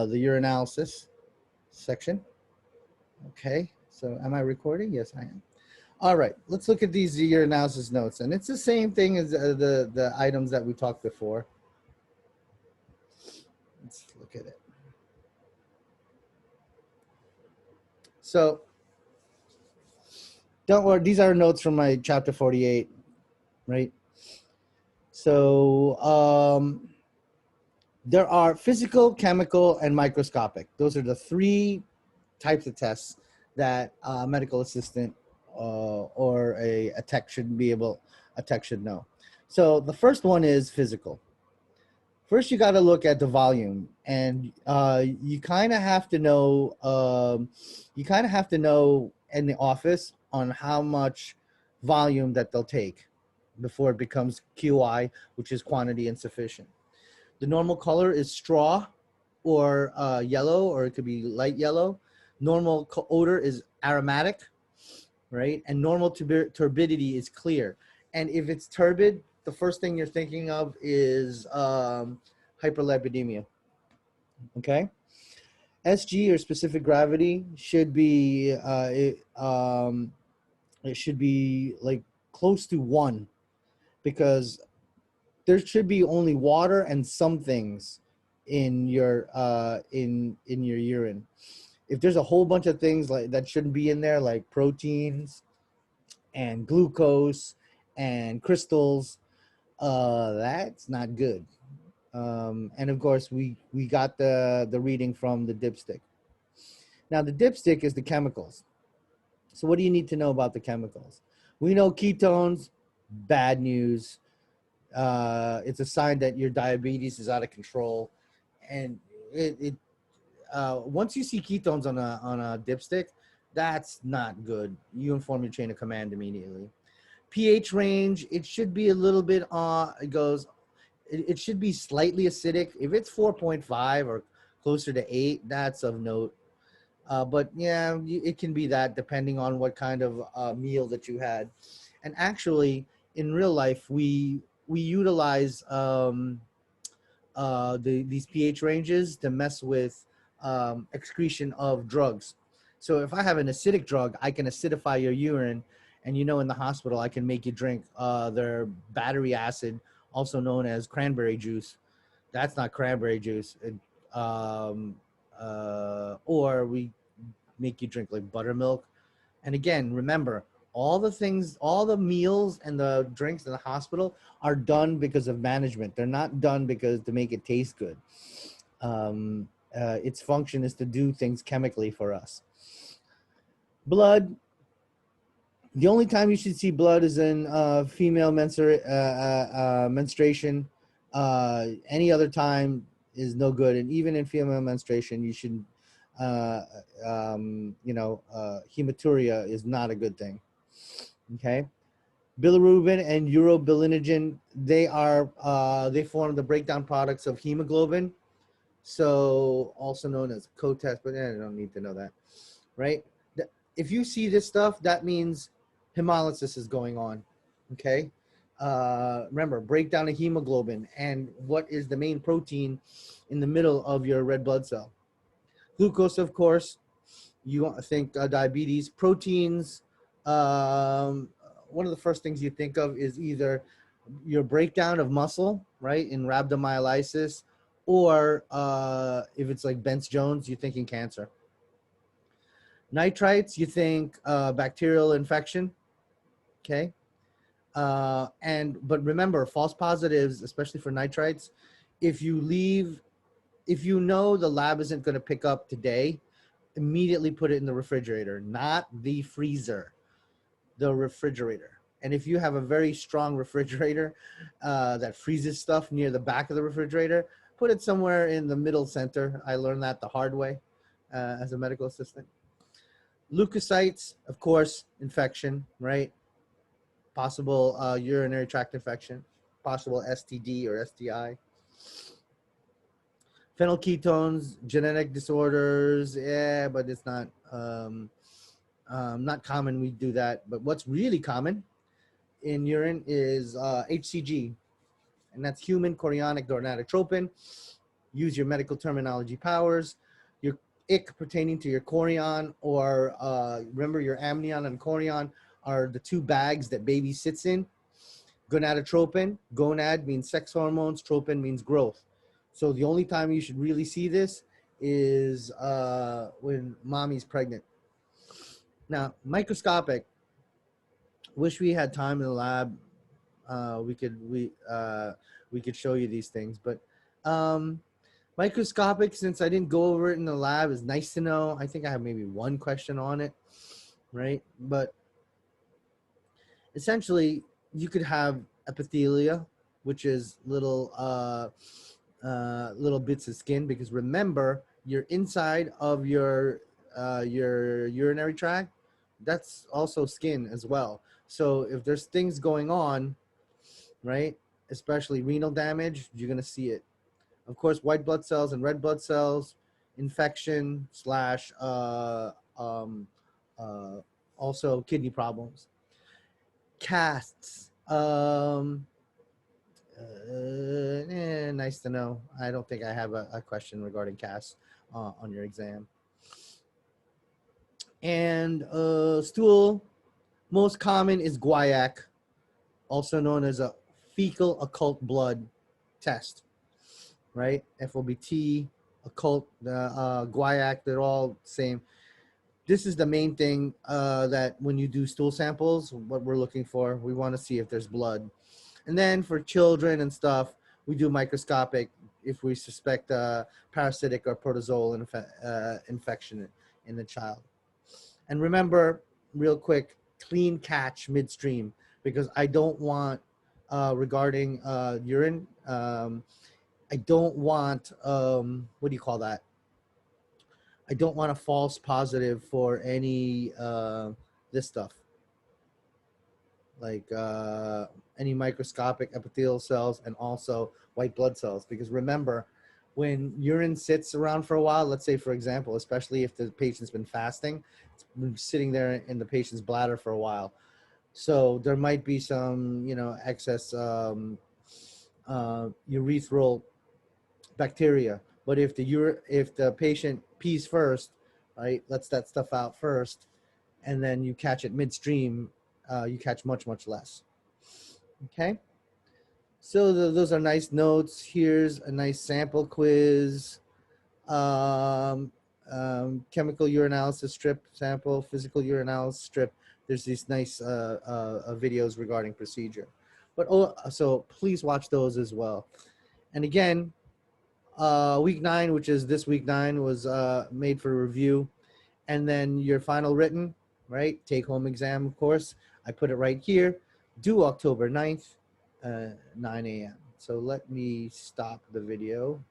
the urinalysis section. Okay, so am I recording? Yes, I am. All right, let's look at these urinalysis notes, and it's the same thing as the items that we talked before. Let's look at it. So don't worry, these are notes from my chapter 48, right? So there are physical, chemical, and microscopic. Those are the three types of tests that a medical assistant or a tech should be able, a tech should know. So the first one is physical. First, you got to look at the volume, and you kind of have to know. In the office on how much volume that they'll take before it becomes QI, which is quantity insufficient. The normal color is straw or yellow, or it could be light yellow. Normal odor is aromatic, right? And normal turbidity is clear. And if it's turbid, the first thing you're thinking of is hyperlipidemia, okay? SG, or specific gravity, should be, it should be like close to 1, because there should be only water and some things in your in your urine. If there's a whole bunch of things like that shouldn't be in there, like proteins and glucose and crystals, that's not good. And of course, we got the reading from the dipstick. Now, the dipstick is the chemicals. So what do you need to know about the chemicals? We know ketones, bad news. It's a sign that your diabetes is out of control. And once you see ketones on a dipstick, that's not good. You inform your chain of command immediately. pH range, it should be a little bit it should be slightly acidic. If it's 4.5 or closer to 8, that's of note. But yeah, it can be that depending on what kind of meal that you had. And actually, in real life, we utilize these pH ranges to mess with excretion of drugs. So if I have an acidic drug, I can acidify your urine, and in the hospital, I can make you drink their battery acid, also known as cranberry juice. That's not cranberry juice. Or we make you drink like buttermilk. And again, remember, all the meals and the drinks in the hospital are done because of management. They're not done because to make it taste good. Its function is to do things chemically for us. Blood. The only time you should see blood is in female menstruation. Any other time is no good. And even in female menstruation, you shouldn't, hematuria is not a good thing. Okay. Bilirubin and urobilinogen, they form the breakdown products of hemoglobin. So also known as co-test, but I don't need to know that, right? If you see this stuff, that means hemolysis is going on, okay? Remember, breakdown of hemoglobin, and what is the main protein in the middle of your red blood cell? Glucose, of course. You want to think diabetes. Proteins, one of the first things you think of is either your breakdown of muscle, right, in rhabdomyolysis, or if it's like Bence-Jones, you're thinking cancer. Nitrites, you think bacterial infection, okay? But remember, false positives, especially for nitrites, if you know the lab isn't going to pick up today, immediately put it in the refrigerator, not the freezer, the refrigerator. And if you have a very strong refrigerator that freezes stuff near the back of the refrigerator, put it somewhere in the middle center. I learned that the hard way as a medical assistant. Leukocytes, of course, infection, right? Possible urinary tract infection, possible STD or STI. Phenylketones, genetic disorders, yeah, but it's not common. We do that. But what's really common in urine is HCG, and that's human chorionic gonadotropin. use your medical terminology powers. Your ick pertaining to your chorion, or remember your amnion and chorion are the two bags that baby sits in. Gonadotropin, gonad means sex hormones, tropin means growth. So the only time you should really see this is when mommy's pregnant. Now, microscopic, wish we had time in the lab. We could show you these things, but microscopic, since I didn't go over it in the lab, is nice to know. I think I have maybe one question on it, right? But essentially, you could have epithelia, which is little little bits of skin, because remember, your inside of your urinary tract, that's also skin as well. So if there's things going on, right, especially renal damage, you're going to see it. Of course, white blood cells and red blood cells, infection slash also kidney problems. Casts. Nice to know. I don't think I have a question regarding casts on your exam. And stool, most common is guaiac, also known as a fecal occult blood test, right? FOBT, occult, guaiac, they're all the same. This is the main thing that when you do stool samples, what we're looking for, we want to see if there's blood. And then for children and stuff, we do microscopic if we suspect parasitic or protozoal infection in the child. And remember, real quick, clean catch midstream, because I don't want, regarding urine, I don't want, what do you call that? I don't want a false positive for any this stuff, like any microscopic epithelial cells and also white blood cells. Because remember, when urine sits around for a while, let's say, for example, especially if the patient's been fasting, it's been sitting there in the patient's bladder for a while. So there might be some, excess urethral bacteria. But if the patient pees first, right, lets that stuff out first, and then you catch it midstream, you catch much, much less. Okay. So those are nice notes. Here's a nice sample quiz. Chemical urinalysis strip sample, physical urinalysis strip. There's these nice videos regarding procedure. But so please watch those as well. And again, week 9, which is this week 9, was made for review. And then your final written, right, take-home exam, of course. I put it right here, due October 9th, 9 a.m. So let me stop the video.